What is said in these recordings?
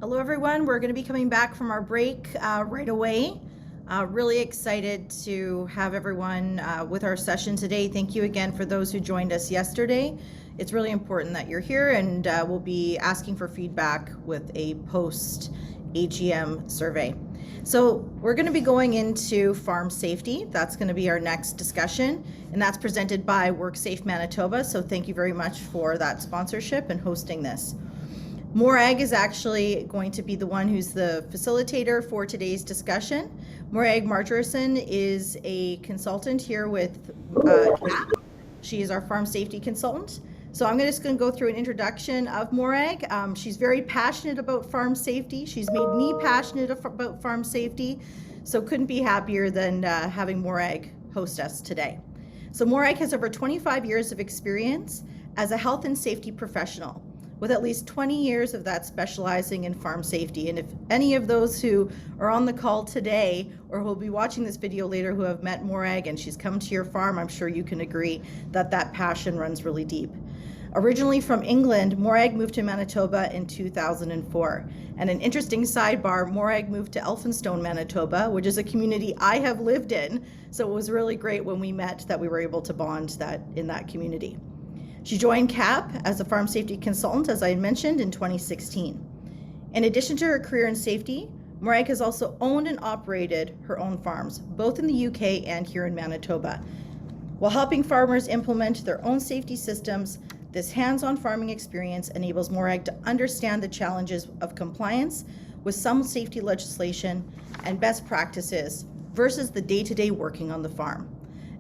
Hello, everyone. We're going to be coming back from our break right away. Really excited to have everyone with our session today. Thank you again for those who joined us yesterday. It's really important that you're here, and we'll be asking for feedback with a post AGM survey. So we're going to be going into farm safety. That's going to be our next discussion, and that's presented by WorkSafe Manitoba. So thank you very much for that sponsorship and hosting this. Morag is actually going to be the one who's the facilitator for today's discussion. Morag Margerson is a consultant here with CAP. She is our farm safety consultant. So I'm just going to go through an introduction of Morag. She's very passionate about farm safety. She's made me passionate about farm safety. So couldn't be happier than having Morag host us today. So Morag has over 25 years of experience as a health and safety professional, with at least 20 years of that specializing in farm safety. And if any of those who are on the call today or who will be watching this video later who have met Morag and she's come to your farm, I'm sure you can agree that that passion runs really deep. Originally from England, Morag moved to Manitoba in 2004. And an interesting sidebar, Morag moved to Elphinstone, Manitoba, which is a community I have lived in. So it was really great when we met that we were able to bond in that community. She joined CAP as a farm safety consultant, as I had mentioned, in 2016. In addition to her career in safety, Morag has also owned and operated her own farms, both in the UK and here in Manitoba. While helping farmers implement their own safety systems, this hands-on farming experience enables Morag to understand the challenges of compliance with some safety legislation and best practices versus the day-to-day working on the farm.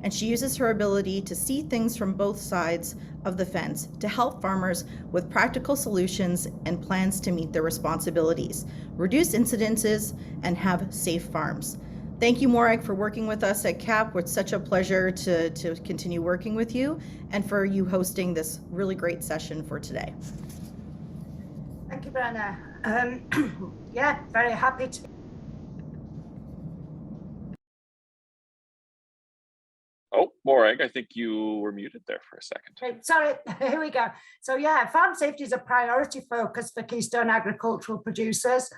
And she uses her ability to see things from both sides of the fence to help farmers with practical solutions and plans to meet their responsibilities, reduce incidences, and have safe farms. Thank you, Morag, for working with us at CAP. It's such a pleasure to continue working with you and for you hosting this really great session for today. Thank you, Brenna. Yeah, very happy to. Oh, Morag, I think you were muted there for a second. Right, sorry, here we go. So yeah, farm safety is a priority focus for Keystone agricultural producers.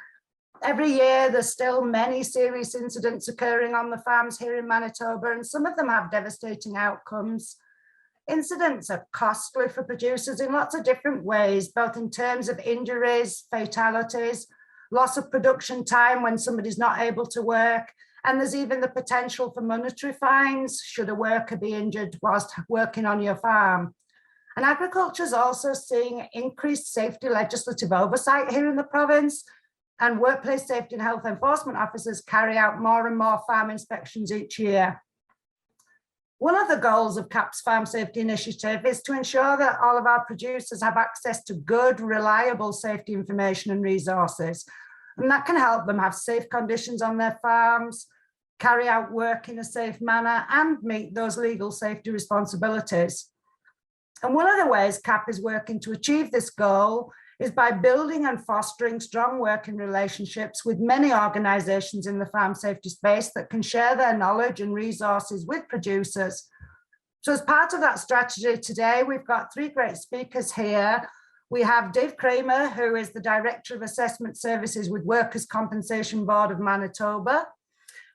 Every year, there's still many serious incidents occurring on the farms here in Manitoba, and some of them have devastating outcomes. Incidents are costly for producers in lots of different ways, both in terms of injuries, fatalities, loss of production time when somebody's not able to work, and there's even the potential for monetary fines should a worker be injured whilst working on your farm. And agriculture is also seeing increased safety legislative oversight here in the province, and workplace safety and health enforcement officers carry out more and more farm inspections each year. One of the goals of CAP's Farm Safety Initiative is to ensure that all of our producers have access to good, reliable safety information and resources. And that can help them have safe conditions on their farms, carry out work in a safe manner, and meet those legal safety responsibilities. And one of the ways CAP is working to achieve this goal is by building and fostering strong working relationships with many organizations in the farm safety space that can share their knowledge and resources with producers. So as part of that strategy today, we've got three great speakers here. We have Dave Kramer, who is the Director of Assessment Services with Workers' Compensation Board of Manitoba.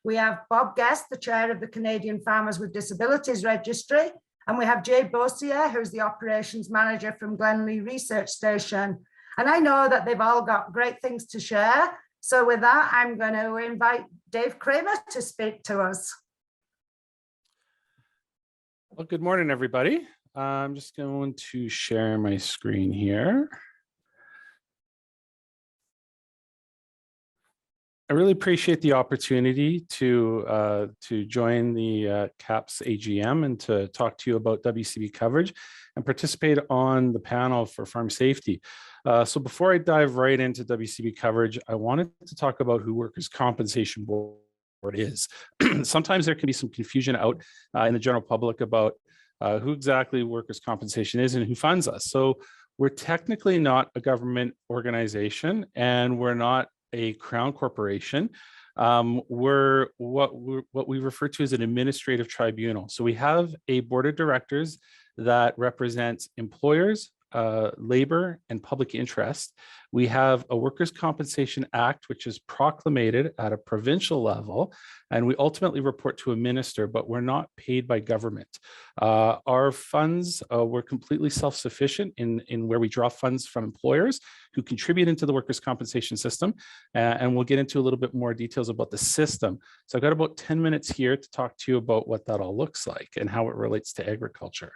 We have Bob Guest, the Chair of the Canadian Farmers with Disabilities Registry. And we have Jay Bossier, who's the Operations Manager from Glenlee Research Station. And I know that they've all got great things to share. So with that, I'm going to invite Dave Kramer to speak to us. Well, good morning, everybody. I'm just going to share my screen here. I really appreciate the opportunity to join the CAP's AGM and to talk to you about WCB coverage and participate on the panel for farm safety. So before I dive right into WCB coverage, I wanted to talk about who Workers' Compensation Board is. Sometimes there can be some confusion out in the general public about who exactly workers' compensation is and who funds us. So we're technically not a government organization, and we're not a crown corporation. We're what we refer to as an administrative tribunal. So we have a board of directors that represents employers, labor and public interest. We have a Workers' Compensation Act, which is proclamated at a provincial level, and we ultimately report to a minister, but we're not paid by government. Our funds, we're completely self-sufficient in where we draw funds from employers who contribute into the workers' compensation system, and we'll get into a little bit more details about the system. So I've got about 10 minutes here to talk to you about what that all looks like and how it relates to agriculture.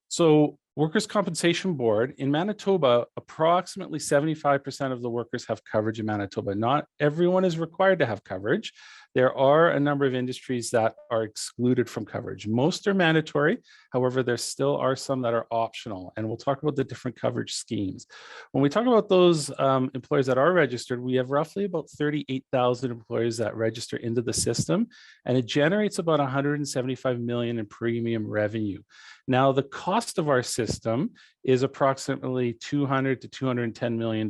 So Workers' Compensation Board in Manitoba, approximately 75% of the workers have coverage in Manitoba. Not everyone is required to have coverage. There are a number of industries that are excluded from coverage. Most are mandatory. However, there still are some that are optional, and we'll talk about the different coverage schemes. When we talk about those employers that are registered, we have roughly about 38,000 employers that register into the system, and it generates about 175 million in premium revenue. Now, the cost of our system is approximately $200 to $210 million.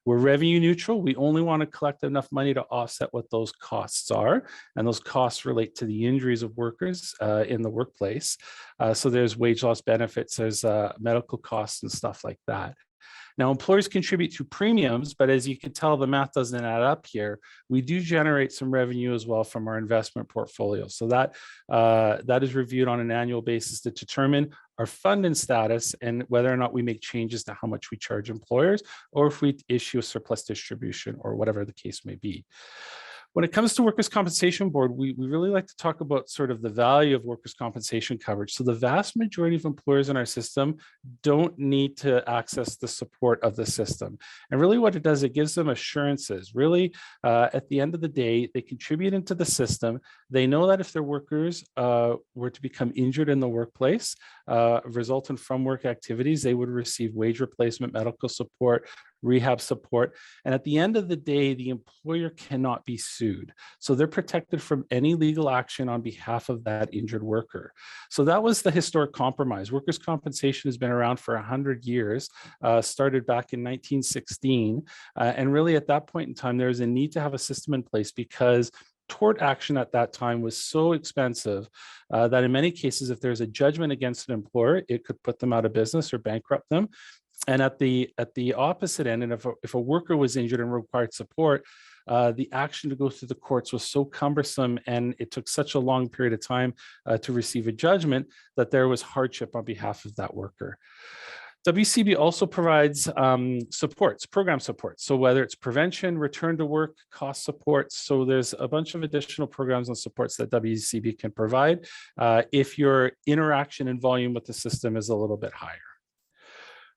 We're revenue neutral. We only want to collect enough money to offset what those costs are. And those costs relate to the injuries of workers in the workplace. So there's wage loss benefits, there's medical costs and stuff like that. Now, employers contribute to premiums, but as you can tell, the math doesn't add up here. We do generate some revenue as well from our investment portfolio. So that is reviewed on an annual basis to determine our funding status and whether or not we make changes to how much we charge employers, or if we issue a surplus distribution or whatever the case may be. When it comes to Workers' Compensation Board, we really like to talk about sort of the value of workers' compensation coverage. So the vast majority of employers in our system don't need to access the support of the system. And really what it does, it gives them assurances. Really, at the end of the day, they contribute into the system. They know that if their workers were to become injured in the workplace, resultant from work activities, they would receive wage replacement, medical support, rehab support. And at the end of the day, the employer cannot be sued. So they're protected from any legal action on behalf of that injured worker. So that was the historic compromise. Workers' compensation has been around for 100 years, started back in 1916. And really at that point in time, there was a need to have a system in place because tort action at that time was so expensive that in many cases, if there's a judgment against an employer, it could put them out of business or bankrupt them. And at the opposite end, and if a worker was injured and required support, the action to go through the courts was so cumbersome and it took such a long period of time to receive a judgment that there was hardship on behalf of that worker. WCB also provides supports, program supports. So whether it's prevention, return to work, cost supports. So there's a bunch of additional programs and supports that WCB can provide if your interaction and volume with the system is a little bit higher.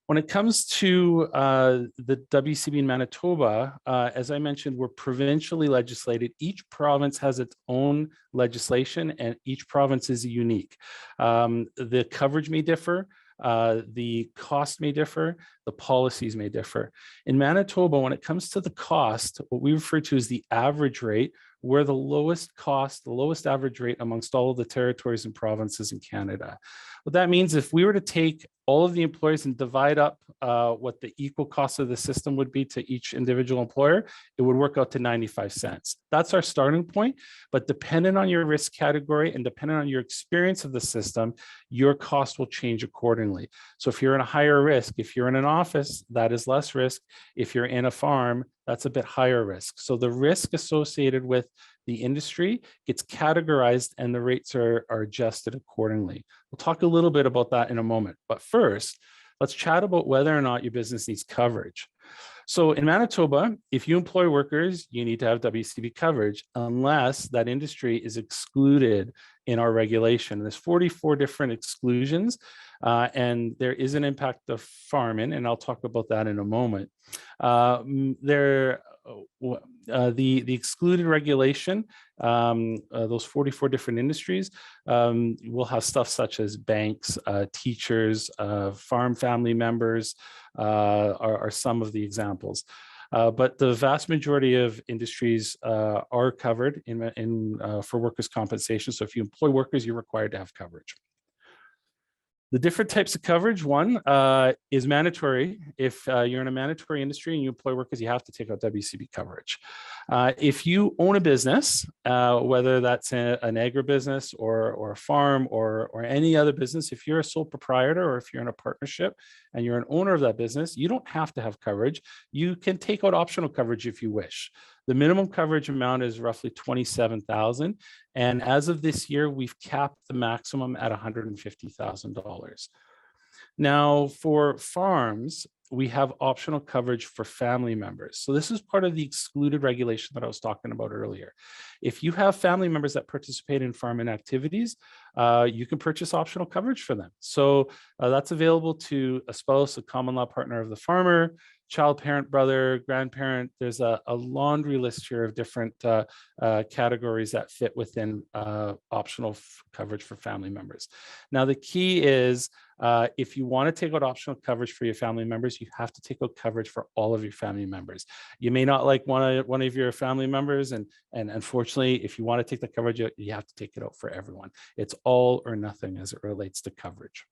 When it comes to the WCB in Manitoba, as I mentioned, we're provincially legislated. Each province has its own legislation and each province is unique. The coverage may differ. The cost may differ, the policies may differ. In Manitoba, when it comes to the cost, what we refer to as the average rate, we're the lowest cost, the lowest average rate amongst all of the territories and provinces in Canada. What that means, if we were to take all of the employers and divide up what the equal cost of the system would be to each individual employer, it would work out to 95 cents. That's our starting point, but depending on your risk category and depending on your experience of the system, your cost will change accordingly. So if you're in a higher risk, if you're in an office, that is less risk. If you're in a farm, that's a bit higher risk. So the risk associated with the industry gets categorized and the rates are adjusted accordingly. We'll talk a little bit about that in a moment. But first, let's chat about whether or not your business needs coverage. So in Manitoba, if you employ workers, you need to have WCB coverage unless that industry is excluded in our regulation. There's 44 different exclusions, and there is an impact of farming, and I'll talk about that in a moment. The excluded regulation, those 44 different industries, will have stuff such as banks, teachers, farm family members are some of the examples. But the vast majority of industries are covered for workers' compensation. So if you employ workers, you're required to have coverage. The different types of coverage, one is mandatory. If you're in a mandatory industry and you employ workers, you have to take out WCB coverage. If you own a business, whether that's an agribusiness or a farm or any other business, if you're a sole proprietor or if you're in a partnership and you're an owner of that business, you don't have to have coverage. You can take out optional coverage if you wish. The minimum coverage amount is roughly $27,000. And as of this year, we've capped the maximum at $150,000. Now, for farms, we have optional coverage for family members. So this is part of the excluded regulation that I was talking about earlier. If you have family members that participate in farming activities, you can purchase optional coverage for them. So that's available to a spouse, a common law partner of the farmer, child parent, brother, grandparent. There's a laundry list here of different categories that fit within optional coverage for family members. Now, the key is if you want to take out optional coverage for your family members, you have to take out coverage for all of your family members. You may not like one of your family members, and unfortunately, if you want to take the coverage, you have to take it out for everyone. It's all or nothing as it relates to coverage.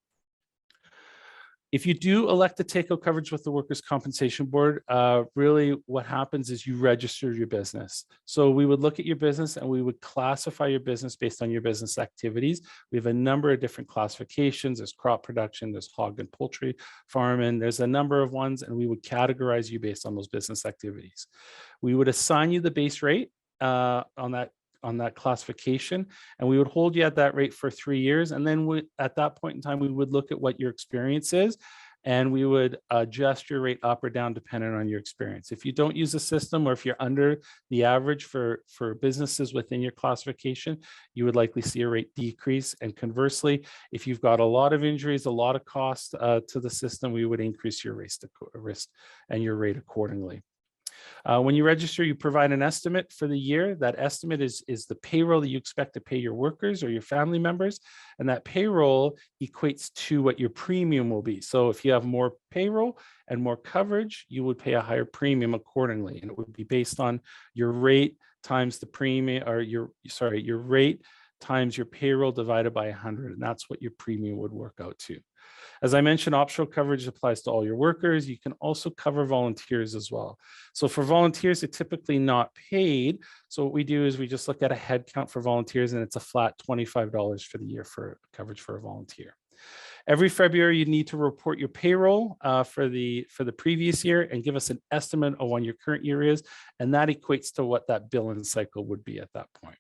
If you do elect to take out coverage with the Workers' Compensation Board, really what happens is you register your business. So we would look at your business and we would classify your business based on your business activities. We have a number of different classifications. There's crop production, there's hog and poultry farming, there's a number of ones, and we would categorize you based on those business activities. We would assign you the base rate on that classification, and we would hold you at that rate for 3 years. And then at that point in time, we would look at what your experience is, and we would adjust your rate up or down depending on your experience. If you don't use a system, or if you're under the average for businesses within your classification, you would likely see a rate decrease. And conversely, if you've got a lot of injuries, a lot of cost to the system, we would increase your risk and your rate accordingly. When you register, you provide an estimate for the year. That estimate is the payroll that you expect to pay your workers or your family members. And that payroll equates to what your premium will be. So if you have more payroll and more coverage, you would pay a higher premium accordingly. And it would be based on your rate times the premium, or your rate times your payroll divided by 100. And that's what your premium would work out to. As I mentioned, optional coverage applies to all your workers. You can also cover volunteers as well. So for volunteers, they're typically not paid. So what we do is we just look at a head count for volunteers, and it's a flat $25 for the year for coverage for a volunteer. Every February, you need to report your payroll for the previous year and give us an estimate of when your current year is, and that equates to what that billing cycle would be at that point.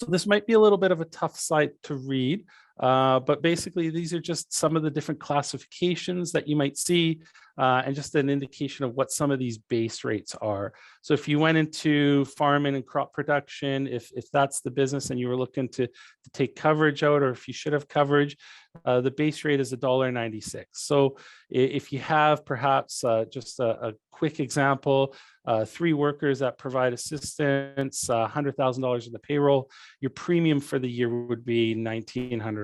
So this might be a little bit of a tough slide to read, but basically these are just some of the different classifications that you might see, and just an indication of what some of these base rates are. So if you went into farming and crop production, if that's the business and you were looking to take coverage out, or if you should have coverage, the base rate is $1.96. So if you have perhaps just a quick example, 3 workers that provide assistance, $100,000 in the payroll, your premium for the year would be $1,900.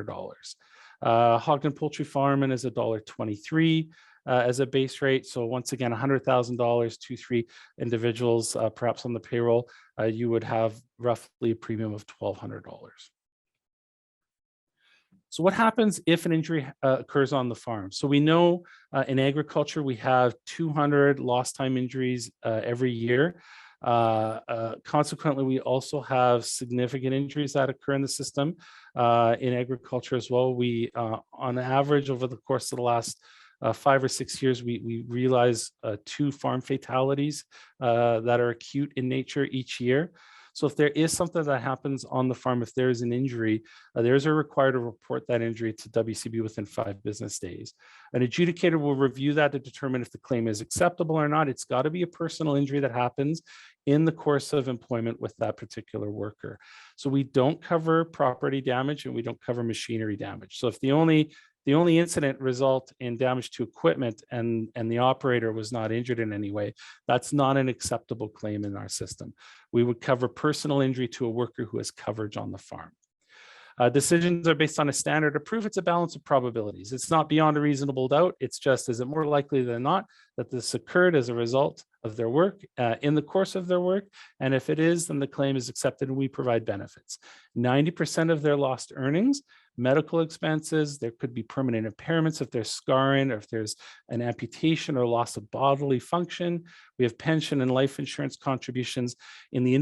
Hog and poultry farming is $1.23 as a base rate. So once again, $100,000, 2-3 individuals, perhaps on the payroll, you would have roughly a premium of $1,200. So what happens if an injury occurs on the farm? So we know in agriculture, we have 200 lost time injuries every year. Consequently, we also have significant injuries that occur in the system in agriculture as well. We, on average, over the course of the last 5 or 6 years, we realize 2 farm fatalities that are acute in nature each year. So if there is something that happens on the farm, if there is an injury, there's a required to report that injury to WCB within 5 business days. An adjudicator will review that to determine if the claim is acceptable or not. It's got to be a personal injury that happens in the course of employment with that particular worker. So we don't cover property damage and we don't cover machinery damage. So if the only incident result in damage to equipment and the operator was not injured in any way, that's not an acceptable claim in our system. We would cover personal injury to a worker who has coverage on the farm. Decisions are based on a standard of proof. It's a balance of probabilities. It's not beyond a reasonable doubt. It's just, is it more likely than not that this occurred as a result of their work, in the course of their work? And if it is, then the claim is accepted and we provide benefits. 90% of their lost earnings medical expenses. There could be permanent impairments if there's scarring, or if there's an amputation or loss of bodily function. We have pension and life insurance contributions in the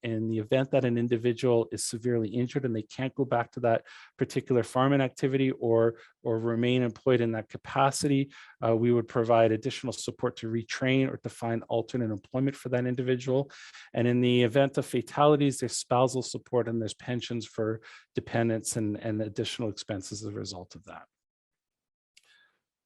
event that an individual is severely injured and they can't go back to that particular farming activity or remain employed in that capacity. We would provide additional support to retrain or to find alternate employment for that individual. And in the event of fatalities, there's spousal support and there's pensions for dependents and additional expenses as a result of that.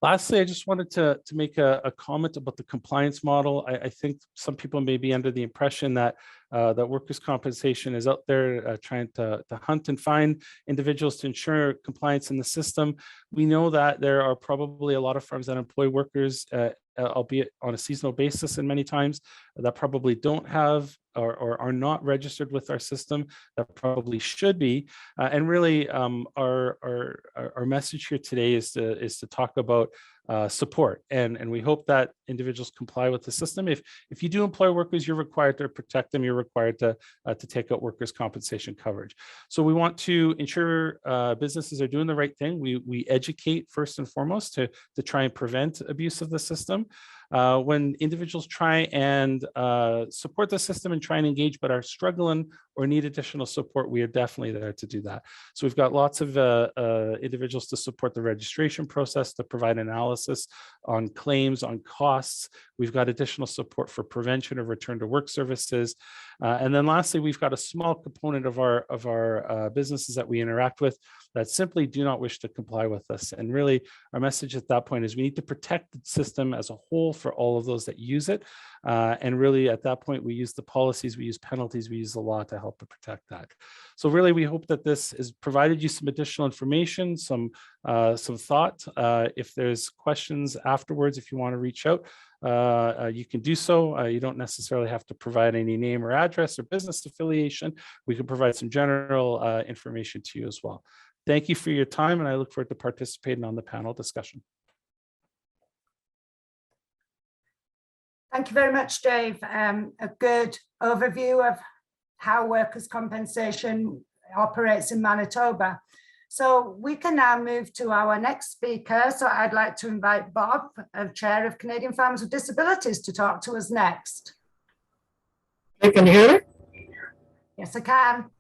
Lastly, I just wanted to make a comment about the compliance model. I think some people may be under the impression that that workers' compensation is out there trying to hunt and find individuals to ensure compliance in the system. We know that there are probably a lot of firms that employ workers, albeit on a seasonal basis, and many times that probably don't have or are not registered with our system, that probably should be. And really, our message here today is to talk about support, and we hope that individuals comply with the system. If you do employ workers, you're required to protect them. You're required to take out workers' compensation coverage. So we want to ensure businesses are doing the right thing. We educate first and foremost to try and prevent abuse of the system. When individuals try and support the system and try and engage but are struggling or need additional support, we are definitely there to do that. So we've got lots of individuals to support the registration process, to provide analysis on claims, on costs. We've got additional support for prevention of return to work services. And then lastly, we've got a small component of our businesses that we interact with that simply do not wish to comply with us. And really, our message at that point is we need to protect the system as a whole for all of those that use it. And really, at that point, we use the policies, we use penalties, we use the law to help to protect that. So really, we hope that this has provided you some additional information, some thought. If there's questions afterwards, if you want to reach out, you can do so. You don't necessarily have to provide any name or address or business affiliation. We can provide some general information to you as well. Thank you for your time, and I look forward to participating on the panel discussion. Thank you very much, Dave. A good overview of how workers' compensation operates in Manitoba. So we can now move to our next speaker. So I'd like to invite Bob, Chair of Canadian Farmers with Disabilities, to talk to us next. Hey, can you hear me? Yes, I can.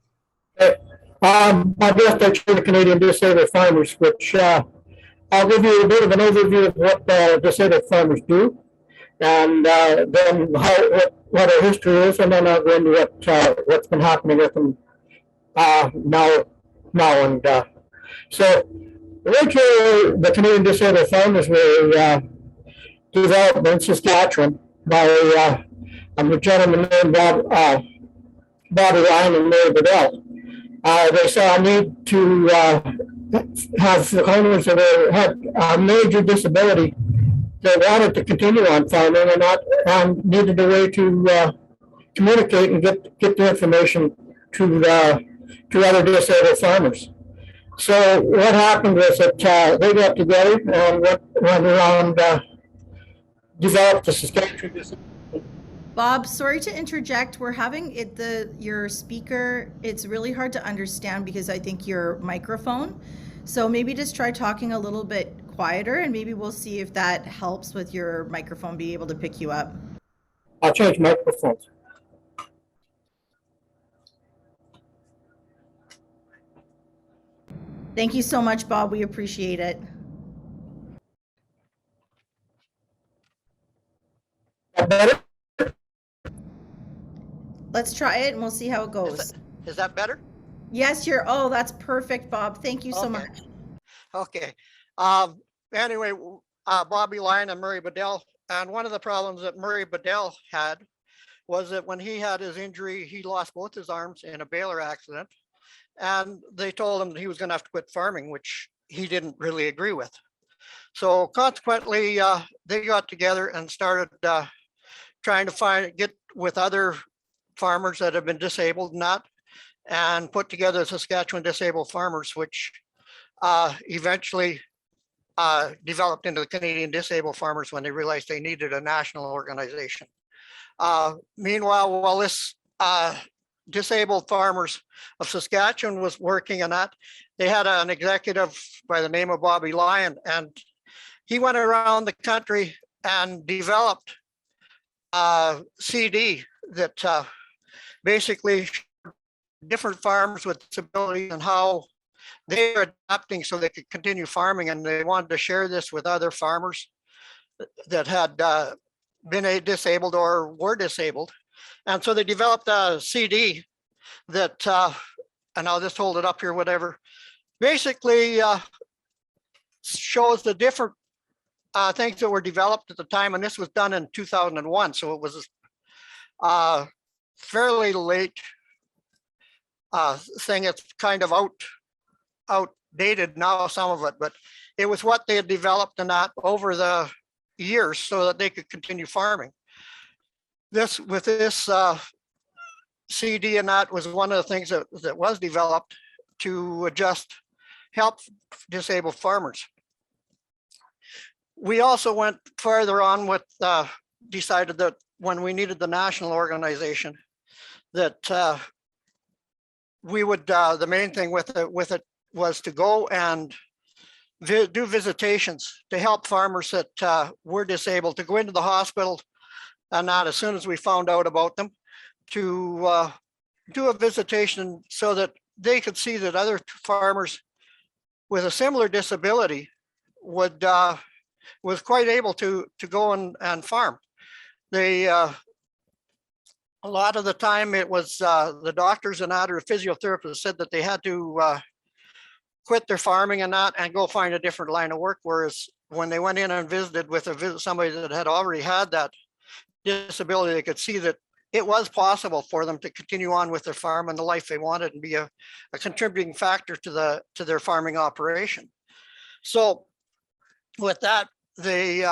I'm just the Chair of Canadian Disabled Farmers, which I'll give you a bit of an overview of what disabled farmers do, and then what our history is, and then I'll go into what's been happening with them now. And so originally, the Canadian Disabled Farmers were developed in Saskatchewan by a gentleman named Bobby Ryan and Mary Bedell. They saw a need to have owners that had a major disability that wanted to continue on farming and needed a way to communicate and get the information to other disabled farmers. So what happened was that they got together and went around, developed the Saskatchewan Disability. Bob, sorry to interject. We're having your speaker, it's really hard to understand because I think your microphone. So maybe just try talking a little bit quieter and maybe we'll see if that helps with your microphone being able to pick you up. I'll change microphones. Thank you so much, Bob. We appreciate it. Better? Let's try it and we'll see how it goes. Is that better? Yes, that's perfect, Bob. Thank you so much. Okay. Anyway, Bobby Lyon and Murray Bedell. And one of the problems that Murray Bedell had was that when he had his injury, he lost both his arms in a baler accident. And they told him that he was going to have to quit farming, which he didn't really agree with. So consequently, they got together and started trying to get with other farmers that have been disabled and put together Saskatchewan Disabled Farmers, which eventually developed into the Canadian Disabled Farmers when they realized they needed a national organization. Meanwhile, while this Disabled Farmers of Saskatchewan was working on that, they had an executive by the name of Bobby Lyon, and he went around the country and developed a CD that basically showed different farms with disabilities and how they are adapting so they could continue farming, and they wanted to share this with other farmers that had been disabled or were disabled. And so they developed a CD that, and I'll just hold it up here, whatever, basically shows the different things that were developed at the time. And this was done in 2001. So it was fairly late thing. It's kind of outdated now, some of it, but it was what they had developed and that over the years so that they could continue farming. This CD and that was one of the things that was developed to just help disabled farmers. We also went further on with decided that when we needed the national organization, that we would the main thing with it was to go and do visitations to help farmers that were disabled, to go into the hospital and not as soon as we found out about them, to do a visitation so that they could see that other farmers with a similar disability would was quite able to go and farm. They a lot of the time it was the doctors and other physiotherapists said that they had to quit their farming and that and go find a different line of work. Whereas when they went in and visited with somebody that had already had that disability, they could see that it was possible for them to continue on with their farm and the life they wanted and be a contributing factor to their farming operation. So with that, they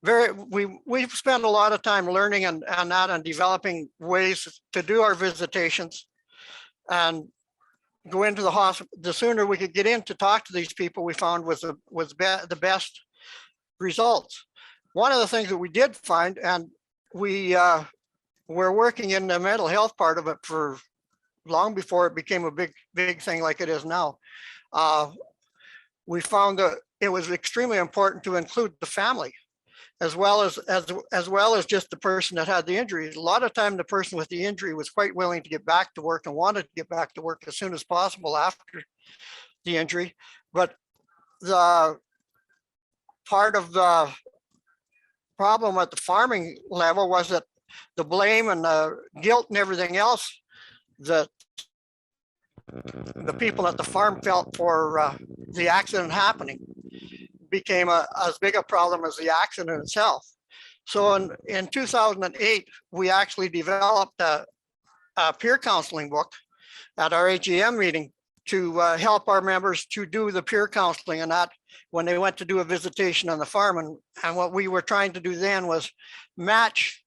we've spent a lot of time learning and that and developing ways to do our visitations and go into the hospital. The sooner we could get in to talk to these people, we found was the best results. One of the things that we did find, and we were working in the mental health part of it for long before it became a big thing like it is now. We found that it was extremely important to include the family as well as just the person that had the injury. A lot of time the person with the injury was quite willing to get back to work and wanted to get back to work as soon as possible after the injury. But the part of the problem at the farming level was that the blame and the guilt and everything else that the people at the farm felt for the accident happening became as big a problem as the accident itself. So in 2008, we actually developed a peer counseling book at our AGM meeting to help our members to do the peer counseling and that when they went to do a visitation on the farm. And what we were trying to do then was match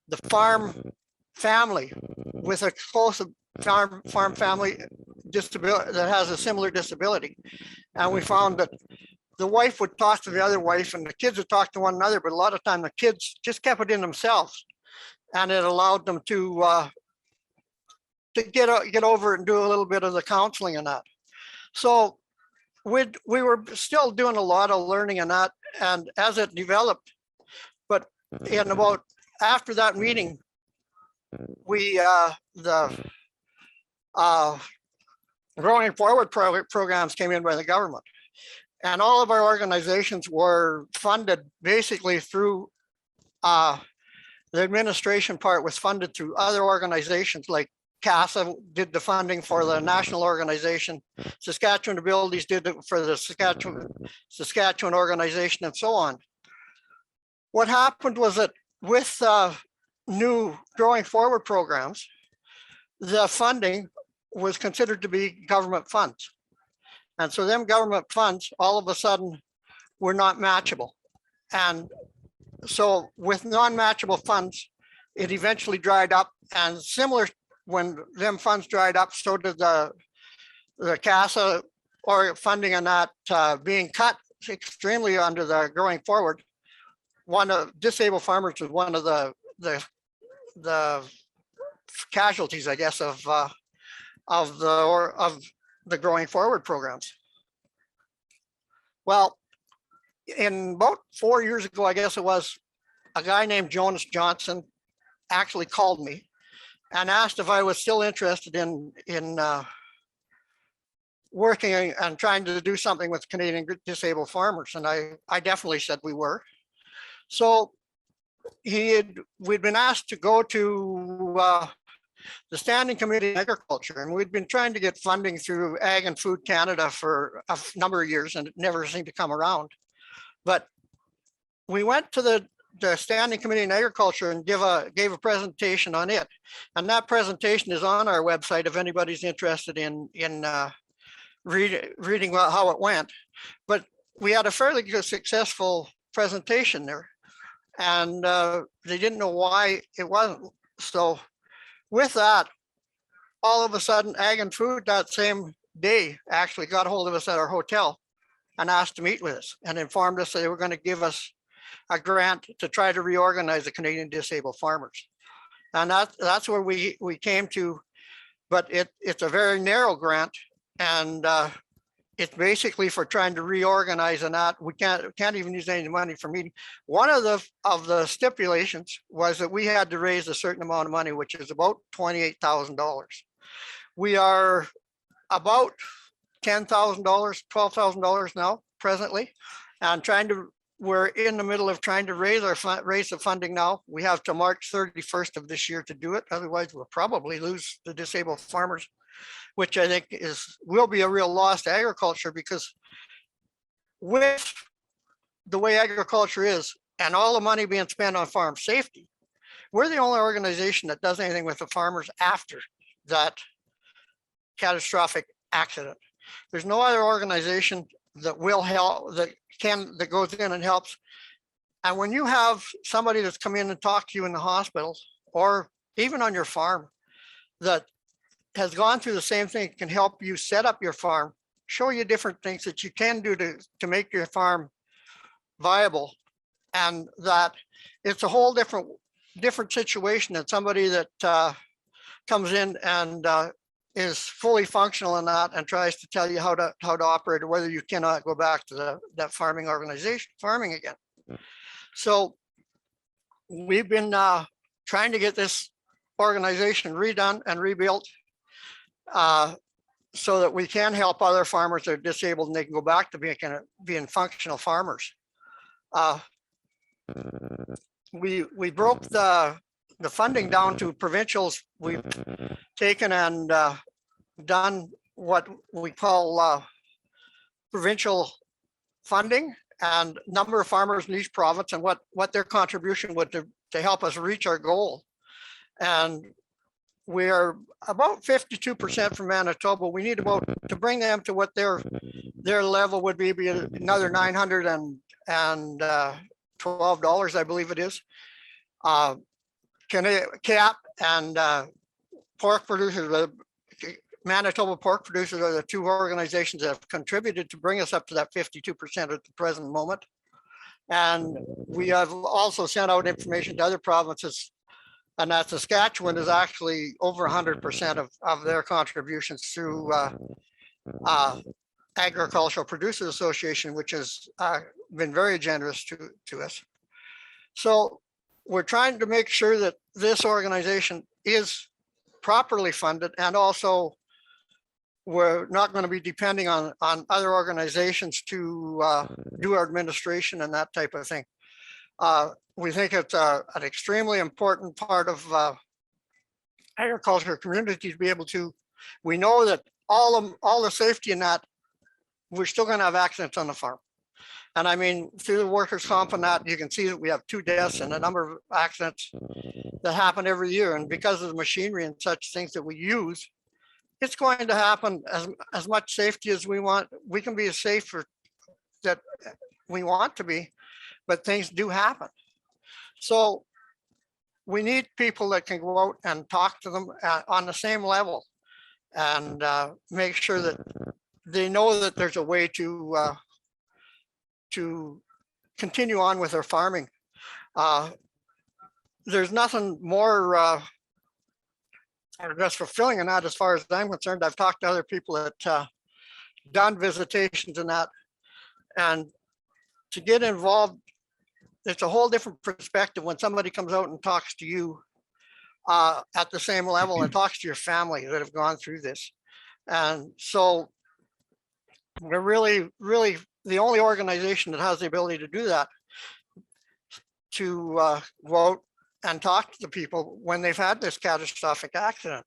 the farm family with a close farm family disability that has a similar disability. And we found that the wife would talk to the other wife and the kids would talk to one another, but a lot of time the kids just kept it in themselves, and it allowed them to get over it and do a little bit of the counseling and that. So we were still doing a lot of learning and that, and as it developed, but in about after that meeting, we the Growing Forward programs came in by the government. And all of our organizations were funded basically through the administration part was funded through other organizations like CASA did the funding for the national organization, Saskatchewan Abilities did it for the Saskatchewan organization, and so on. What happened was that with new Growing Forward programs, the funding was considered to be government funds. And so them government funds all of a sudden were not matchable. And so with non-matchable funds, it eventually dried up, and similar when them funds dried up, so did the CASA or funding and that being cut extremely under the Growing Forward. One of disabled farmers was one of the casualties, I guess, of the Growing Forward programs. Well, in about 4 years ago, I guess it was, a guy named Jonas Johnson actually called me and asked if I was still interested in working and trying to do something with Canadian disabled farmers. And I definitely said we were. So we'd been asked to go to the Standing Committee on Agriculture, and we'd been trying to get funding through Ag and Food Canada for a number of years, and it never seemed to come around. But we went to the Standing Committee on Agriculture and gave a presentation on it. And that presentation is on our website if anybody's interested in reading how it went. But we had a fairly good, successful presentation there. And they didn't know why it wasn't. So with that, all of a sudden, Ag and Food that same day actually got hold of us at our hotel and asked to meet with us and informed us that they were going to give us a grant to try to reorganize the Canadian disabled farmers. And that's where we came to, but it's a very narrow grant, and it's basically for trying to reorganize, and that we can't even use any money for meeting. One of the stipulations was that we had to raise a certain amount of money, which is about $28,000. We are about $10,000, $12,000 now presently, and we're in the middle of trying to raise the funding now. We have to March 31st of this year to do it. Otherwise, we'll probably lose the disabled farmers, which I think will be a real loss to agriculture, because with the way agriculture is and all the money being spent on farm safety, we're the only organization that does anything with the farmers after that catastrophic accident. There's no other organization that will help, that goes in and helps. And when you have somebody that's come in and talked to you in the hospital or even on your farm that has gone through the same thing, can help you set up your farm, show you different things that you can do to make your farm viable, and that it's a whole different situation than somebody that comes in and is fully functional in that and tries to tell you how to operate, or whether you cannot go back to that farming again. So we've been trying to get this organization redone and rebuilt so that we can help other farmers that are disabled and they can go back to being functional farmers. We broke the funding down to provincials. We've taken and done what we call provincial funding, and number of farmers in each province and what their contribution would to help us reach our goal. And we are about 52% from Manitoba. We need to bring them to what their level would be another $912, I believe it is. CAP and pork producers, Manitoba pork producers are the two organizations that have contributed to bring us up to that 52% at the present moment. And we have also sent out information to other provinces, and that Saskatchewan is actually over 100% of their contributions through Agricultural Producers Association, which has been very generous to us. So we're trying to make sure that this organization is properly funded, and also we're not going to be depending on other organizations to do our administration and that type of thing. We think it's an extremely important part of agriculture community to be able to. We know that all the safety in that, we're still going to have accidents on the farm. And I mean, through the workers' comp and that, you can see that we have 2 deaths and a number of accidents that happen every year. And because of the machinery and such things that we use, it's going to happen as much safety as we want. We can be as safe that we want to be, but things do happen. So we need people that can go out and talk to them on the same level, and make sure that they know that there's a way to continue on with their farming. There's nothing more I guess fulfilling in that, as far as I'm concerned. I've talked to other people that done visitations and that. And to get involved, it's a whole different perspective when somebody comes out and talks to you at the same level and talks to your family that have gone through this. And so we're really, really the only organization that has the ability to do that, to go out and talk to the people when they've had this catastrophic accident.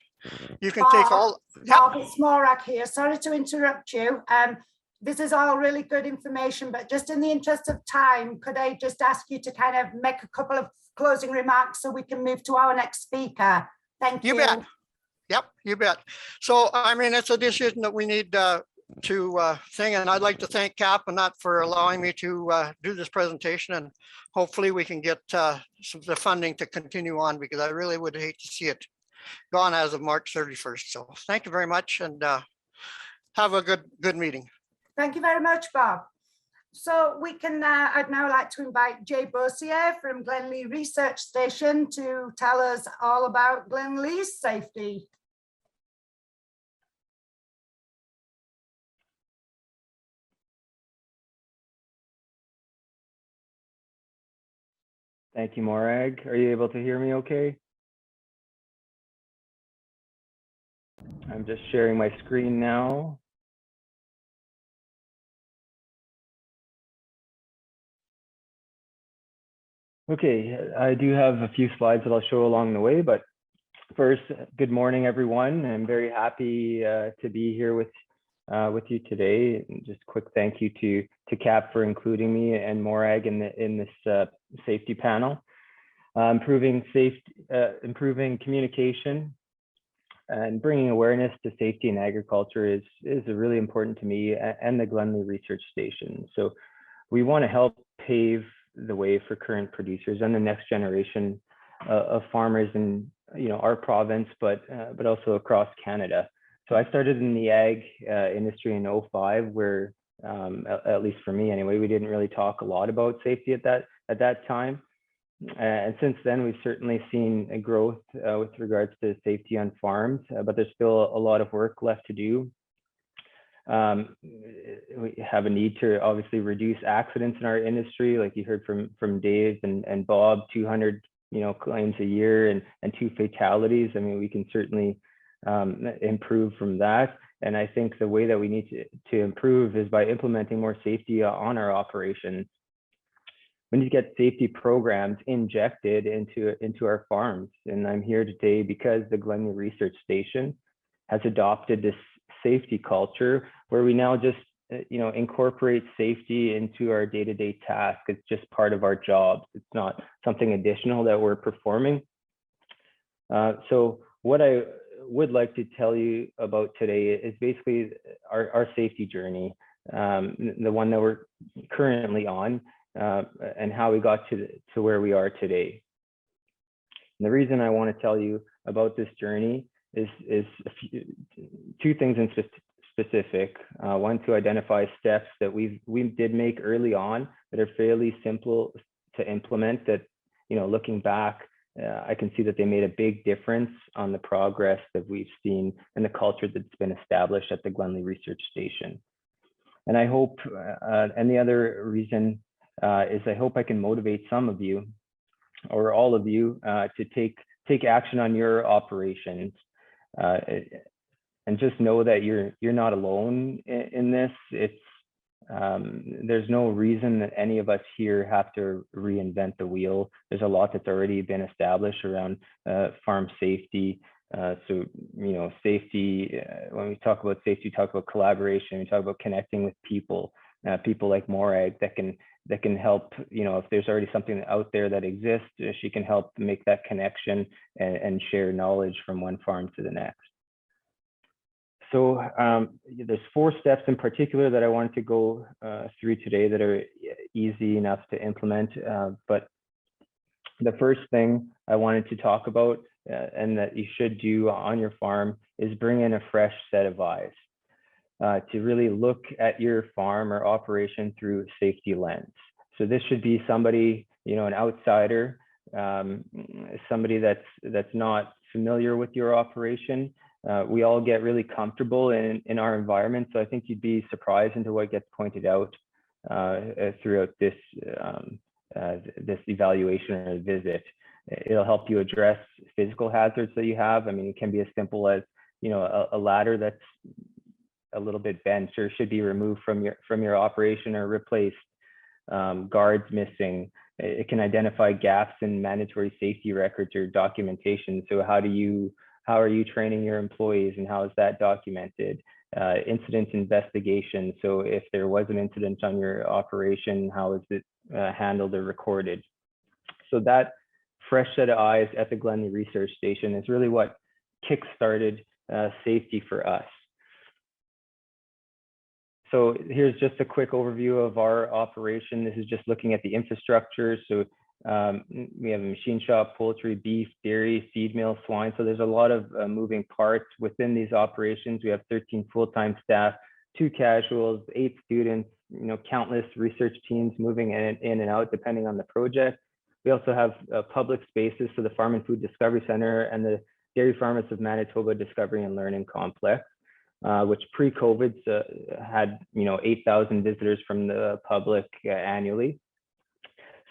You can take all. Bob, it's Morag here. Sorry to interrupt you. This is all really good information, but just in the interest of time, could I just ask you to kind of make a couple of closing remarks so we can move to our next speaker? Thank you. You bet. Yep, you bet. So, I mean, it's a decision that we need to thing, and I'd like to thank CAP and that for allowing me to do this presentation, and hopefully we can get the funding to continue on, because I really would hate to see it gone as of March 31st. So thank you very much, and have a good meeting. Thank you very much, Bob. So we can, I'd now like to invite Jay Bossier from Glenlee Research Station to tell us all about Glenlee's safety. Thank you, Morag. Are you able to hear me okay? I'm just sharing my screen now. Okay, I do have a few slides that I'll show along the way, but first, good morning, everyone. I'm very happy to be here with you today. And just quick thank you to CAP for including me and Morag in this safety panel. Improving communication and bringing awareness to safety in agriculture is really important to me and the Glenlee Research Station. So we want to help pave the way for current producers and the next generation of farmers in our province, but also across Canada. So I started in the ag industry in 2005, where at least for me anyway, we didn't really talk a lot about safety at that time. And since then, we've certainly seen a growth with regards to safety on farms, but there's still a lot of work left to do. We have a need to obviously reduce accidents in our industry, like you heard from Dave and Bob, 200 claims a year and 2 fatalities. I mean, we can certainly improve from that. And I think the way that we need to improve is by implementing more safety on our operations. We need to get safety programs injected into our farms. And I'm here today because the Glenlee Research Station has adopted this safety culture where we now just incorporate safety into our day-to-day task. It's just part of our jobs. It's not something additional that we're performing. So what I would like to tell you about today is basically our safety journey, the one that we're currently on, and how we got to where we are today. And the reason I want to tell you about this journey is two things in specific. One, to identify steps that we did make early on that are fairly simple to implement, that looking back, I can see that they made a big difference on the progress that we've seen and the culture that's been established at the Glenlee Research Station. And I hope, and the other reason is I hope I can motivate some of you or all of you to take action on your operations, and just know that you're not alone in this. It's there's no reason that any of us here have to reinvent the wheel. There's a lot that's already been established around farm safety. So safety, when we talk about safety, we talk about collaboration, we talk about connecting with people like Morag that can help, if there's already something out there that exists, she can help make that connection and share knowledge from one farm to the next. So there's 4 steps in particular that I wanted to go through today that are easy enough to implement. But the first thing I wanted to talk about and that you should do on your farm is bring in a fresh set of eyes to really look at your farm or operation through safety lens. So this should be somebody, an outsider, somebody that's not familiar with your operation, we all get really comfortable in our environment. So I think you'd be surprised into what gets pointed out throughout this this evaluation or visit. It'll help you address physical hazards that you have. I mean, it can be as simple as, you know, a ladder that's a little bit bent or should be removed from your operation or replaced, guards missing. It can identify gaps in mandatory safety records or documentation. So how are you training your employees and how is that documented? Incident investigation. So if there was an incident on your operation, how is it handled or recorded? So that fresh set of eyes at the Glenley Research Station is really what kick-started safety for us. So here's just a quick overview of our operation. This is just looking at the infrastructure. So we have a machine shop, poultry, beef, dairy, feed mill, swine. So there's a lot of moving parts within these operations. We have 13 full-time staff, 2 casuals, 8 students, you know, countless research teams moving in and out depending on the project. We also have public spaces, so the Farm and Food Discovery Center and the Dairy Farmers of Manitoba Discovery and Learning Complex, which pre-COVID had, you know, 8,000 visitors from the public annually.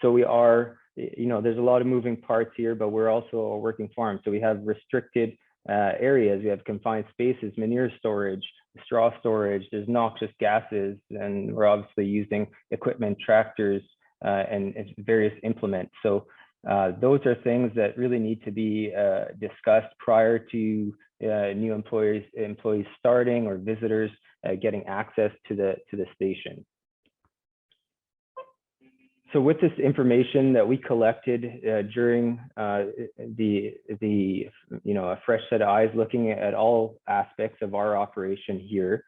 So we are, you know, there's a lot of moving parts here, but we're also a working farm. So we have restricted areas, we have confined spaces, manure storage, straw storage, there's noxious gases, and we're obviously using equipment, tractors, and various implements. So those are things that really need to be discussed prior to new employees starting or visitors getting access to the station. So with this information that we collected during the you know, a fresh set of eyes looking at all aspects of our operation here,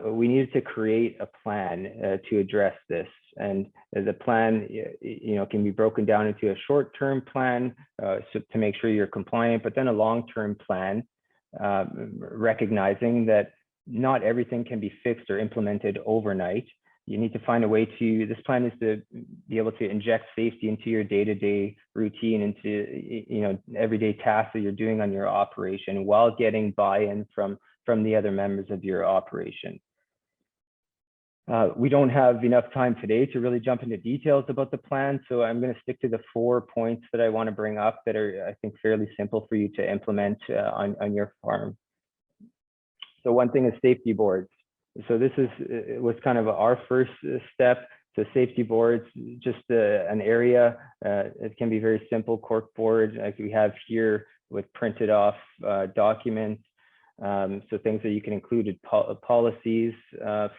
we needed to create a plan to address this. And the plan, you know, can be broken down into a short-term plan so to make sure you're compliant, but then a long-term plan, recognizing that not everything can be fixed or implemented overnight. You need to find a way to, this plan is to be able to inject safety into your day-to-day routine, into, you know, everyday tasks that you're doing on your operation while getting buy-in from the other members of your operation. We don't have enough time today to really jump into details about the plan, so I'm going to stick to the 4 points that I want to bring up that are, I think, fairly simple for you to implement on your farm. So one thing is safety boards. So this was kind of our first step. So safety boards, just an area. It can be very simple, cork board, like we have here with printed off documents. So things that you can include policies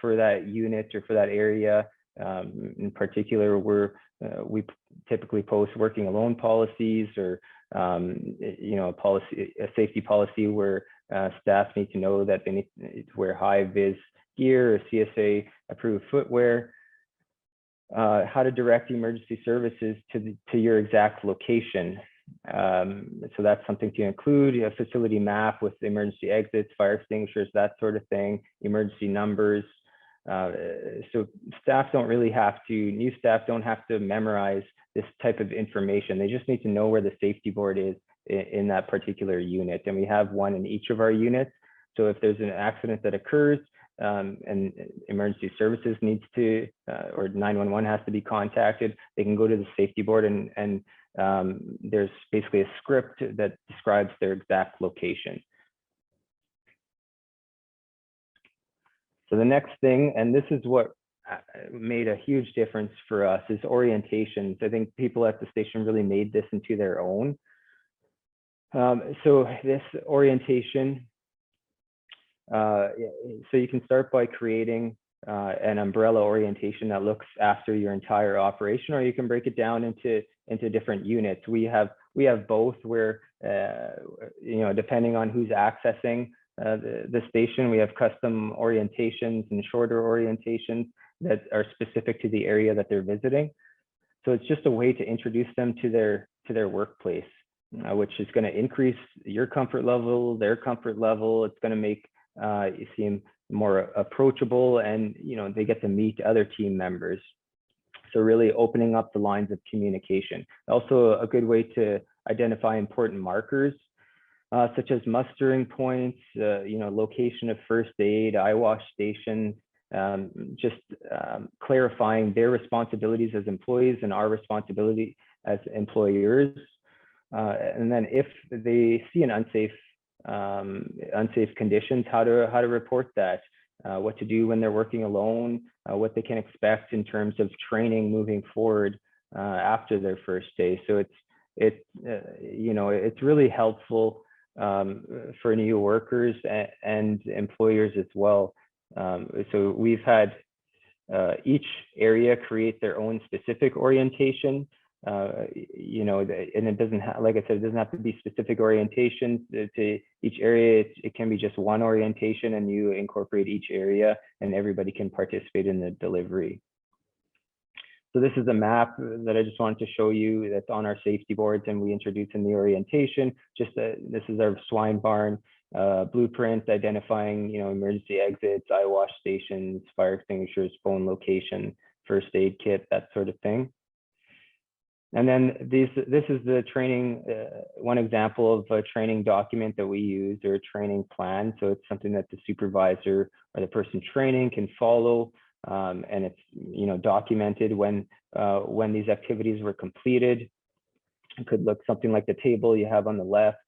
for that unit or for that area. In particular, we typically post working alone policies, or you know, a safety policy where staff need to know that they need to wear high vis gear or CSA approved footwear. How to direct emergency services to your exact location. So that's something to include, a facility map with emergency exits, fire extinguishers, that sort of thing, emergency numbers. So staff don't really have to, new staff don't have to memorize this type of information. They just need to know where the safety board is in that particular unit. And we have one in each of our units. So if there's an accident that occurs, and emergency services needs to, or 911 has to be contacted, they can go to the safety board and there's basically a script that describes their exact location. So the next thing, and this is what made a huge difference for us, is orientations. I think people at the station really made this into their own. So this orientation, so you can start by creating an umbrella orientation that looks after your entire operation, or you can break it down into different units. We have both, where you know, depending on who's accessing the station, we have custom orientations and shorter orientations that are specific to the area that they're visiting. So it's just a way to introduce them to their workplace, which is going to increase your comfort level, their comfort level. It's going to make you seem more approachable, and you know, they get to meet other team members. So really opening up the lines of communication. Also a good way to identify important markers. such as mustering points, location of first aid, eye wash stations, clarifying their responsibilities as employees and our responsibility as employers. And then if they see an unsafe conditions, how to report that, what to do when they're working alone, what they can expect in terms of training moving forward after their first day. So it's really helpful for new workers and employers as well. So we've had each area create their own specific orientation. And it doesn't have, like I said, it doesn't have to be specific orientations to each area. It can be just one orientation, and you incorporate each area, and everybody can participate in the delivery. So this is a map that I just wanted to show you that's on our safety boards, and we introduced in the orientation. This is our swine barn blueprint identifying, emergency exits, eye wash stations, fire extinguishers, phone location, first aid kit, that sort of thing. And then this is the training, one example of a training document that we use, or a training plan. So it's something that the supervisor or the person training can follow, and it's documented when these activities were completed. It could look something like the table you have on the left,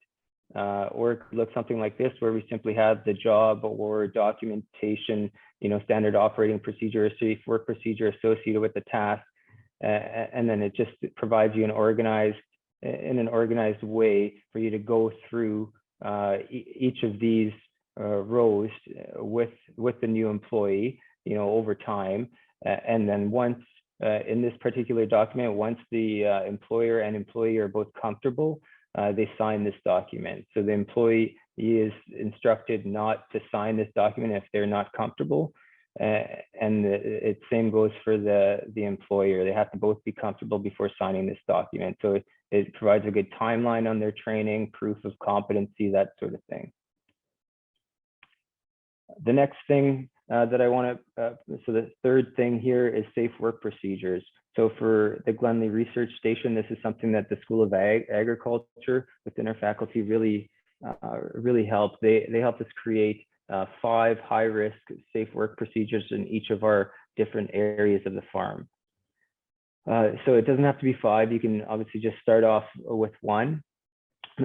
or it could look something like this, where we simply have the job or documentation, standard operating procedure, or safe work procedure associated with the task. And then it just provides you in an organized way for you to go through each of these rows with the new employee, over time. And then once in this particular document, once the employer and employee are both comfortable, they sign this document. So the employee is instructed not to sign this document if they're not comfortable. And it same goes for the employer. They have to both be comfortable before signing this document. So it provides a good timeline on their training, proof of competency, that sort of thing. The next thing that I want to, so the third thing here is safe work procedures. So for the Glenley Research Station, this is something that the School of Agriculture within our faculty really helped. They helped us create 5 high-risk safe work procedures in each of our different areas of the farm. So it doesn't have to be 5. You can obviously just start off with 1.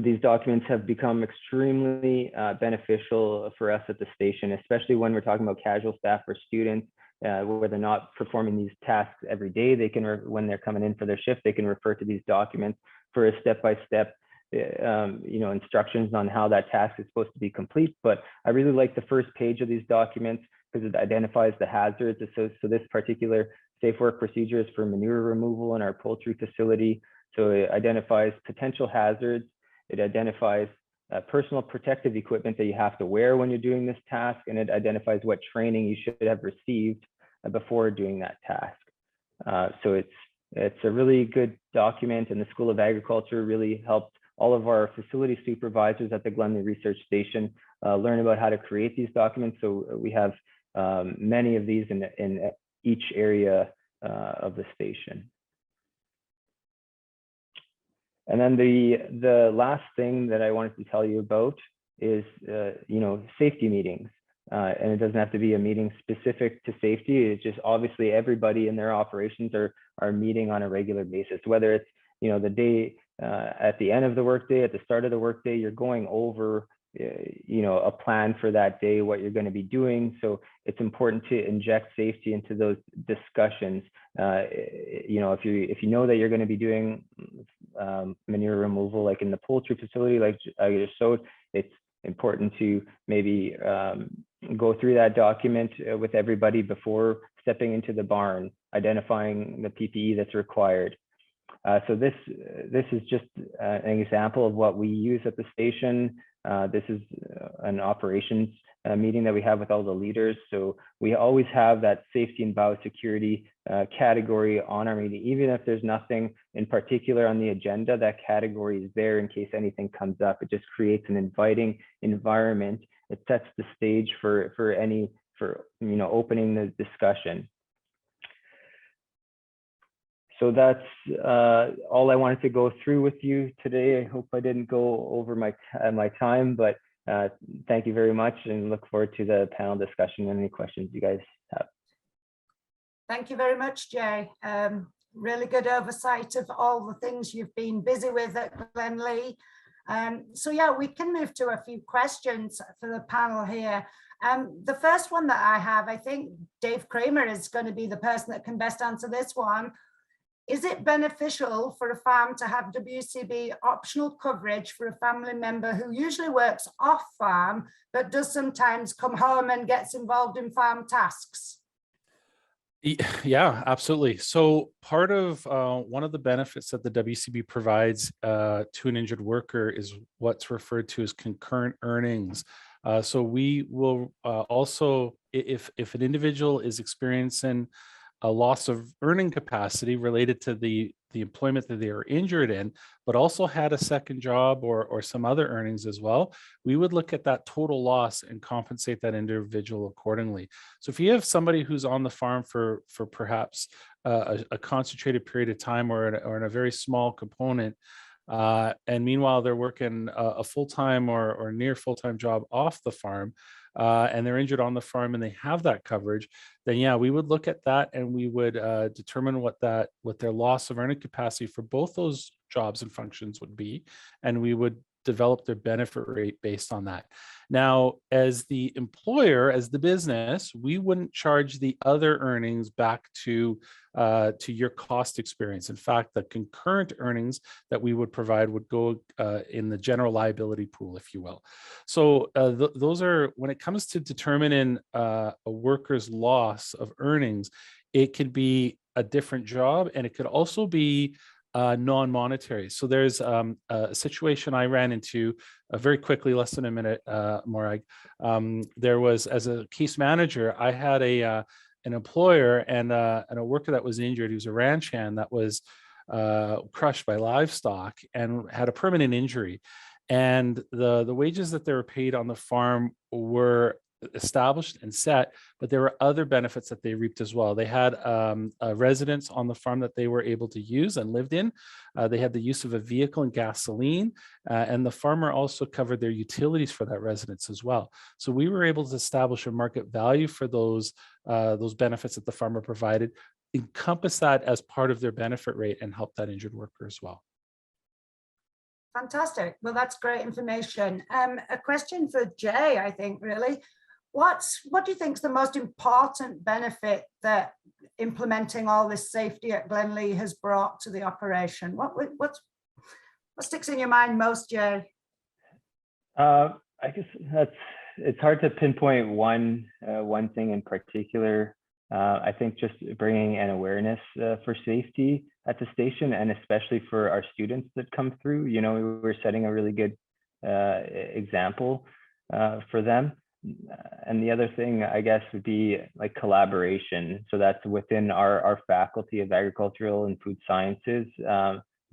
These documents have become extremely beneficial for us at the station, especially when we're talking about casual staff or students, where they're not performing these tasks every day. They can, when they're coming in for their shift, they can refer to these documents for a step-by-step instructions on how that task is supposed to be complete. But I really like the first page of these documents because it identifies the hazards. So this particular safe work procedure is for manure removal in our poultry facility. So it identifies potential hazards. It identifies personal protective equipment that you have to wear when you're doing this task, and it identifies what training you should have received before doing that task. So it's a really good document, and the School of Agriculture really helped all of our facility supervisors at the Glenley Research Station learn about how to create these documents. So we have many of these in each area of the station. And then the last thing that I wanted to tell you about is safety meetings. And it doesn't have to be a meeting specific to safety. It's just obviously everybody in their operations are meeting on a regular basis, whether it's the day at the end of the workday, at the start of the workday, you're going over a plan for that day, what you're going to be doing. So it's important to inject safety into those discussions. If you know that you're going to be doing manure removal, like in the poultry facility, like I just showed, it's important to maybe go through that document with everybody before stepping into the barn, identifying the PPE that's required. So this is just an example of what we use at the station. This is an operations meeting that we have with all the leaders. So we always have that safety and biosecurity category on our meeting. Even if there's nothing in particular on the agenda, that category is there in case anything comes up. It just creates an inviting environment. It sets the stage for opening the discussion. So that's all I wanted to go through with you today. I hope I didn't go over my time, but thank you very much and look forward to the panel discussion and any questions you guys have. Thank you very much, Jay. Really good oversight of all the things you've been busy with at Glenlee. So yeah, we can move to a few questions for the panel here. The first one that I have, I think Dave Kramer is going to be the person that can best answer this one. Is it beneficial for a farm to have WCB optional coverage for a family member who usually works off farm, but does sometimes come home and gets involved in farm tasks? Yeah, absolutely. So part of one of the benefits that the WCB provides to an injured worker is what's referred to as concurrent earnings. So we will also, if an individual is experiencing a loss of earning capacity related to the employment that they are injured in, but also had a second job or some other earnings as well, we would look at that total loss and compensate that individual accordingly. So if you have somebody who's on the farm for perhaps a concentrated period of time or in a very small component, and meanwhile they're working a full-time or near full-time job off the farm, and they're injured on the farm and they have that coverage, then yeah, we would look at that and we would determine what their loss of earning capacity for both those jobs and functions would be, and we would develop their benefit rate based on that. Now, as the employer, as the business, we wouldn't charge the other earnings back to your cost experience. In fact, the concurrent earnings that we would provide would go in the general liability pool, if you will. So those are, when it comes to determining a worker's loss of earnings, it could be a different job and it could also be non-monetary. So there's a situation I ran into very quickly, less than a minute, Morag. There was, as a case manager, I had an employer and a worker that was injured. He was a ranch hand that was crushed by livestock and had a permanent injury. And the wages that they were paid on the farm were established and set, but there were other benefits that they reaped as well. They had a residence on the farm that they were able to use and lived in. They had the use of a vehicle and gasoline, and the farmer also covered their utilities for that residence as well. So we were able to establish a market value for those benefits that the farmer provided, encompass that as part of their benefit rate, and help that injured worker as well. Fantastic. Well, that's great information. A question for Jay, I think, really. What do you think is the most important benefit that implementing all this safety at Glenlee has brought to the operation? What sticks in your mind most, Jay? I guess it's hard to pinpoint one thing in particular. I think just bringing an awareness for safety at the station, and especially for our students that come through. You know, we're setting a really good example for them. And the other thing, I guess, would be like collaboration. So that's within our faculty of agricultural and food sciences,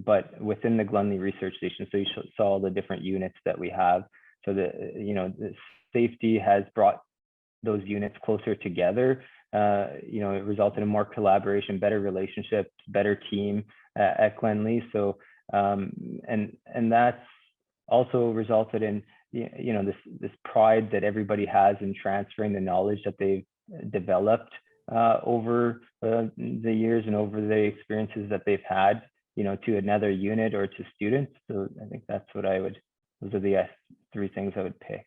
but within the Glenlee Research Station. So you saw the different units that we have. So the safety has brought those units closer together. It resulted in more collaboration, better relationships, better team at Glenlee. So and that's also resulted in this pride that everybody has in transferring the knowledge that they've developed over the years and over the experiences that they've had, to another unit or to students. So I think that's what those are the three things I would pick.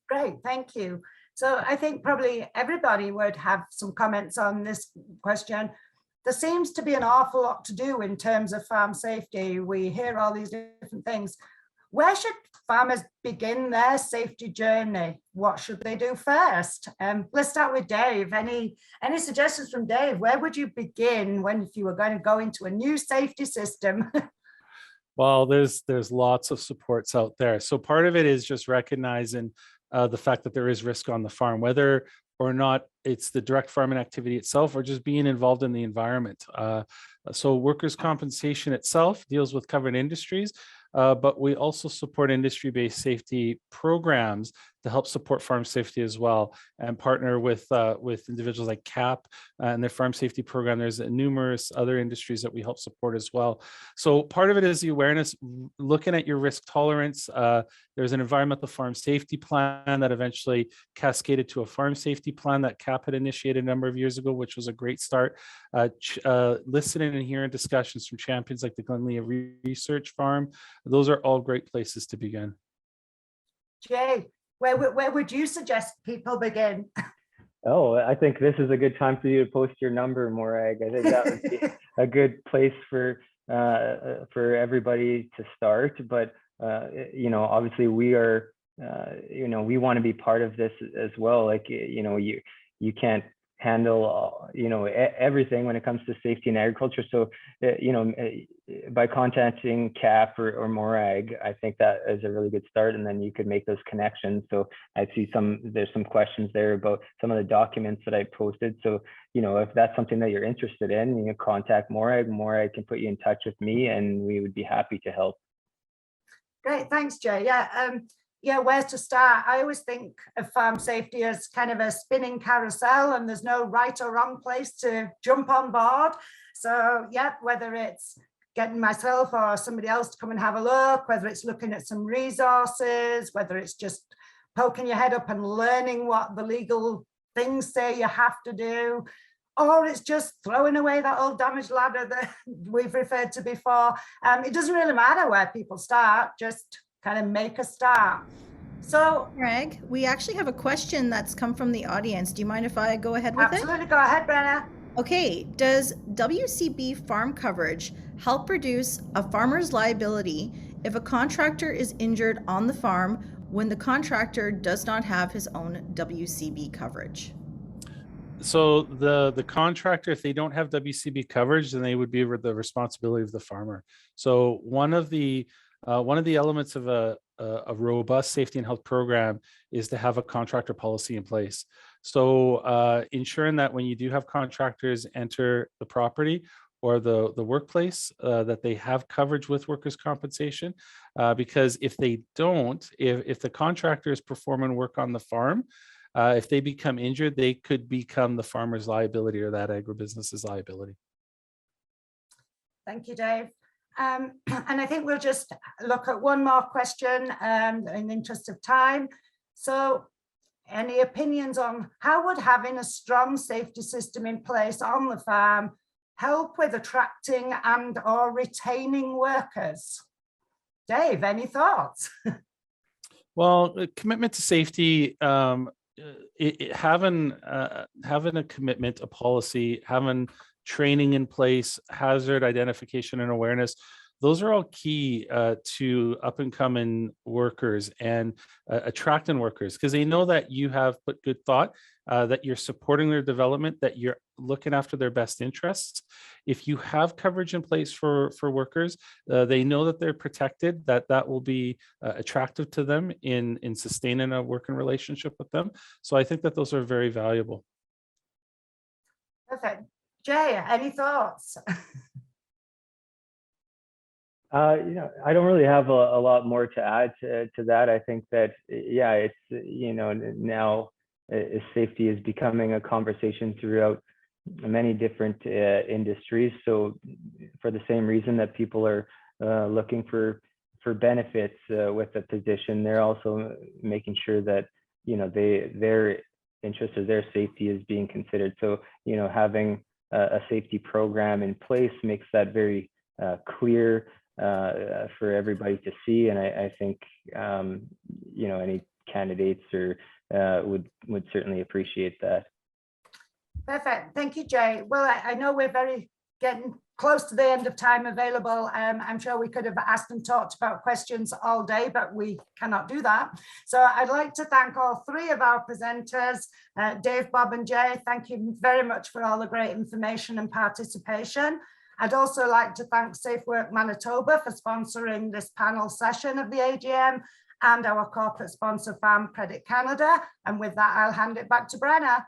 Great, thank you. So I think probably everybody would have some comments on this question. There seems to be an awful lot to do in terms of farm safety. We hear all these different things. Where should farmers begin their safety journey? What should they do first? Let's start with Dave. Any suggestions from Dave? Where would you begin if you were going to go into a new safety system? Well, there's lots of supports out there. So part of it is just recognizing the fact that there is risk on the farm, whether or not it's the direct farming activity itself or just being involved in the environment. So workers' compensation itself deals with covered industries, but we also support industry-based safety programs to help support farm safety as well, and partner with individuals like CAP and their farm safety program. There's numerous other industries that we help support as well. So part of it is the awareness, looking at your risk tolerance. There's an environmental farm safety plan that eventually cascaded to a farm safety plan that CAP had initiated a number of years ago, which was a great start. Listening and hearing discussions from champions like the Glenlea Research Farm, those are all great places to begin. Jay, where would you suggest people begin? Oh, I think this is a good time for you to post your number, Morag. I think that would be a good place for everybody to start. But you know, obviously we are, you know, we want to be part of this as well. Like, you know, you can't handle, you know, everything when it comes to safety in agriculture. So, you know, by contacting CAP or Morag, I think that is a really good start. And then you could make those connections. So I see there's some questions there about some of the documents that I posted. So, you know, if that's something that you're interested in, you can contact Morag. Morag can put you in touch with me and we would be happy to help. Great, thanks, Jay. Yeah, where to start? I always think of farm safety as kind of a spinning carousel, and there's no right or wrong place to jump on board. So yeah, whether it's getting myself or somebody else to come and have a look, whether it's looking at some resources, whether it's just poking your head up and learning what the legal things say you have to do, or it's just throwing away that old damaged ladder that we've referred to before. It doesn't really matter where people start, just kind of make a start. So, Greg, we actually have a question that's come from the audience. Do you mind if I go ahead with absolutely, go ahead, Brenna. Okay, does WCB farm coverage help reduce a farmer's liability if a contractor is injured on the farm when the contractor does not have his own WCB coverage? So the contractor, if they don't have WCB coverage, then they would be the responsibility of the farmer. So one of the elements of a robust safety and health program is to have a contractor policy in place. So ensuring that when you do have contractors enter the property or the workplace, that they have coverage with workers' compensation, because if they don't, if the contractor is performing work on the farm, if they become injured, they could become the farmer's liability or that agribusiness's liability. Thank you, Dave. And I think we'll just look at one more question in the interest of time. So any opinions on how would having a strong safety system in place on the farm help with attracting and or retaining workers? Dave, any thoughts? Well, commitment to safety, having a commitment, a policy, having training in place, hazard identification and awareness, those are all key to up and coming workers and attracting workers, because they know that you have put good thought, that you're supporting their development, that you're looking after their best interests. If you have coverage in place for workers, they know that they're protected, that will be attractive to them in sustaining a working relationship with them. So I think that those are very valuable. Perfect. Jay, any thoughts? You know, I don't really have a lot more to add to that. I think that, yeah, it's, you know, now safety is becoming a conversation throughout many different industries. So for the same reason that people are looking for benefits with the position, they're also making sure that, you know, their interest or their safety is being considered. So, you know, having a safety program in place makes that very clear for everybody to see. And I think, you know, any candidates or would certainly appreciate that. Perfect. Thank you, Jay. Well, I know we're getting close to the end of time available. I'm sure we could have asked and talked about questions all day, but we cannot do that. So I'd like to thank all three of our presenters, Dave, Bob, and Jay. Thank you very much for all the great information and participation. I'd also like to thank Safe Work Manitoba for sponsoring this panel session of the AGM, and our corporate sponsor, Farm Credit Canada. And with that, I'll hand it back to Brenna.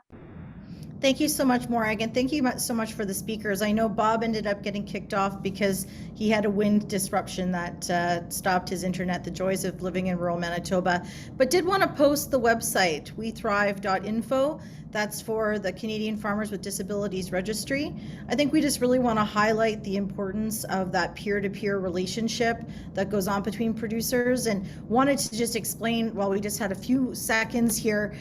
Thank you so much, Morag, and thank you so much for the speakers. I know Bob ended up getting kicked off because he had a wind disruption that stopped his internet, the joys of living in rural Manitoba, but did want to post the website, wethrive.info. That's for the Canadian Farmers with Disabilities Registry. I think we just really want to highlight the importance of that peer-to-peer relationship that goes on between producers, and wanted to just explain, while we just had a few seconds here,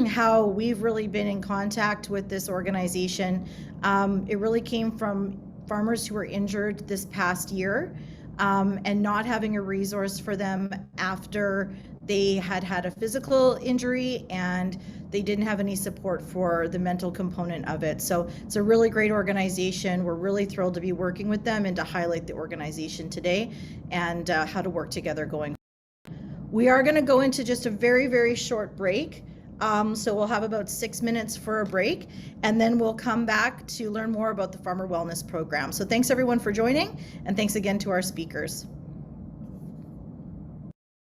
how we've really been in contact with this organization. It really came from farmers who were injured this past year, and not having a resource for them after they had had a physical injury and they didn't have any support for the mental component of it. So it's a really great organization. We're really thrilled to be working with them and to highlight the organization today and how to work together going forward. We are going to go into just a very, very short break. So we'll have about 6 minutes for a break, and then we'll come back to learn more about the Farmer Wellness Program. So thanks everyone for joining, and thanks again to our speakers.